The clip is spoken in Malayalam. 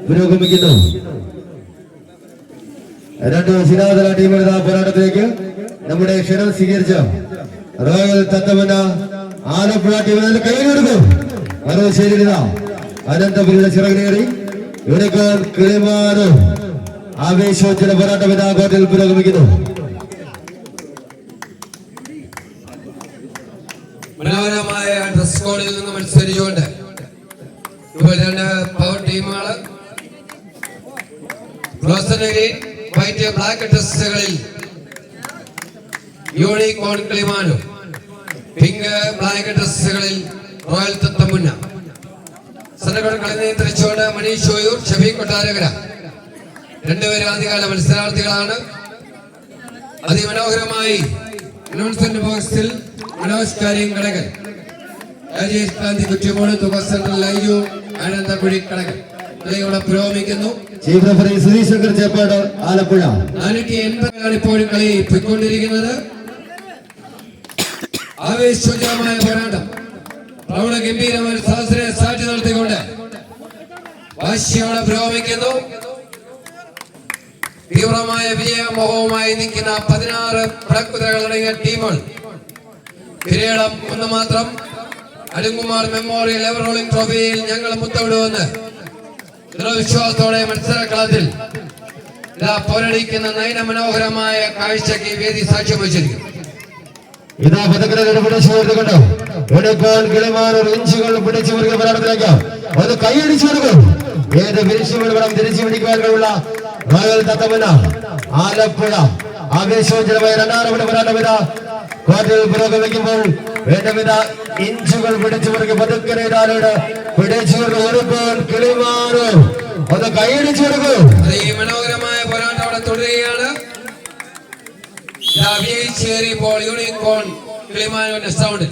പുരോഗമിക്കുന്നു. രണ്ട് ശിലാതല ടീമുകളുടെ പോരാട്ടത്തിലേക്ക് നമ്മുടെ ക്ഷണം സ്വീകരിച്ച റോയൽ തത്തമന ആലപ്പുഴ ടീമിൽ കൈകൊടുക്കും. മറുശേരി അനന്തപുരിയുടെ ചിറകേറി യൂണിക്കോൺ കിളിമാനും ആവേശോജ്വല പോരാട്ടം ഇതാ കോർട്ടിൽ പുരോഗമിക്കുന്നു. മനോഹരമായ ഡ്രസ് കോഡിൽ നിന്ന് മത്സരിച്ചുകൊണ്ട് ഇപ്പോൾ രണ്ട് പവർ ടീമുകൾ വൈറ്റ് ബ്ലാക്ക് ഡ്രസ്സുകളിൽ യൂണിക്കോൺ കിളിമാനും പിങ്ക് ബ്ലാക്ക് ഡ്രസ്സുകളിൽ റോയൽ തത്തമുന്ന സനകൾ കളി നിയന്ത്രിച്ചുകൊണ്ട് മനീഷ് ഓയൂർ ഷബി കൊട്ടാരകര രണ്ടുപേരും ആദ്യകാല മത്സരാർത്ഥികളാണ്. അതിമനോഹരമായി അനൗൺസ്മെന്റ് ബോക്സിൽ മനോജ് കാര്യം കടകൽ, രാജേഷ് ഗാന്ധി കുറ്റിമോട്, തുക സെൻട്രൽ ലൈജു ആനന്ദക്കുഴി കടകൽ കളിയോടെ പുരോഗമിക്കുന്നു. Chief referee Sudheesh Shankar Cheppad Alappuzha. 480 ഇപ്പോഴും കളി പോയിക്കൊണ്ടിരിക്കുന്നത്. ആവേശോജ്വലമായ പോരാട്ടം പ്രൗഢ ഗംഭീരമായ സാഹസിനെ സാക്ഷി നടത്തിക്കൊണ്ട് വാശിയോടെ പുരോഗമിക്കുന്നു. തീവ്രമായ വിജയമോഹവുമായി നിൽക്കുന്ന 16 പടക്കുതിരകളടങ്ങിയ ടീമുകൾ. കിരീടം ഒന്ന് മാത്രം. അരുൺകുമാർ മെമ്മോറിയൽ എവർ റോളിംഗ് ട്രോഫിയിൽ ഞങ്ങൾ മുത്തമിടുമെന്ന് ദൃഢവിശ്വാസത്തോടെ മത്സരക്കളത്തിൽ പോരടിക്കുന്ന നയന മനോഹരമായ കാഴ്ചയ്ക്ക് വേദി സാക്ഷ്യം വഹിച്ചിരിക്കുന്നു. ഇതാ പതക്കടകളുടെ പിടിച്ചുകൊണ്ടോ യൂണിക്കോൺ കിളിമാൻ ഇഞ്ചുകൾ പിടിച്ചു മുറുകെ പോരാട്ടത്തിലേക്ക് അത് കൈയടിച്ചു കൊടുക്കും. ഏത് വിരിച്ചുകൾ വേണം തിരിച്ചു പിടിക്കുവാനുള്ള റോയൽ തത്തമന ആലപ്പുഴ ആവേശോജ്വലമായ രണ്ടാം പോരാട്ടം ഇതാ കോർട്ടിൽ പുരോഗമിക്കുമ്പോൾ വേണ്ടവിധ ഇഞ്ചുകൾ പിടിച്ചു മുറുകെ പതുക്കനെ പിടിച്ചു യൂണിക്കോൺ കിളിമാനും അത് കൈയടിച്ചു കൊടുക്കും. ഈ മനോഹരമായ പോരാട്ടം അവിടെ തുടരുകയാണ്. Unicorn കിളിമാനുവിന്റെ sound